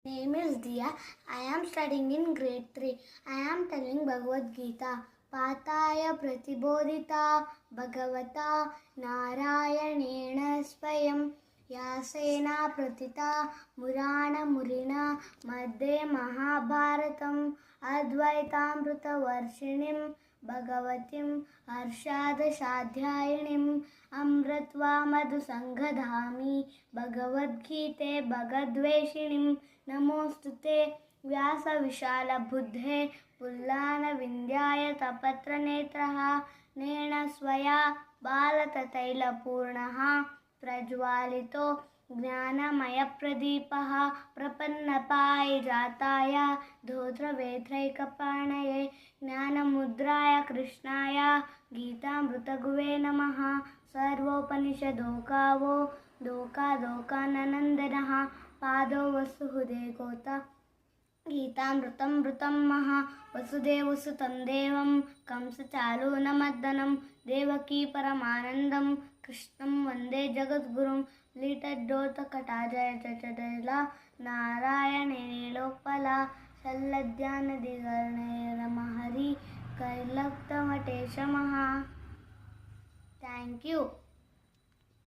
Name is Dia. I am studying in grade 3. I am telling Bhagavad Gita. पाताय प्रतिबोधिता भगवता नारायणेन स्वयं यासेना प्रतिता मुराणमुरिणा मध्ये महाभारतम् अद्वैतामृतवर्षिणीं भगवतीं हर्षादशाध्यायिनीम् अमृत्वा मधुसङ्गधामि भगवद्गीते भगद्वेषिणीं नमोऽस्तुते व्यासविशालबुद्धे पुल्लानविन्द्याय तपत्रनेत्रः नेण स्वया बालततैलपूर्णः प्रज्वालितो ज्ञानमयप्रदीपः प्रपन्नपारिजाताय धोत्रवेत्रैकपाणये ज्ञानमुद्राय कृष्णाय गीतामृतगुवे नमः। सर्वोपनिषदो गावो दोकाननन्दनः पादो वसुहुदे गोता गीतामृतं महा वसुदेवसुतं देवं कंसचालूनमर्दनं देवकी परमानन्दं कृष्णं वन्दे जगद्गुरुं लीटड्डोतकटा जय जयला नारायणे लोकपला शल्लद्यानदिगर्णे नमः हरि कैलक्तमटेशमः। Thank you.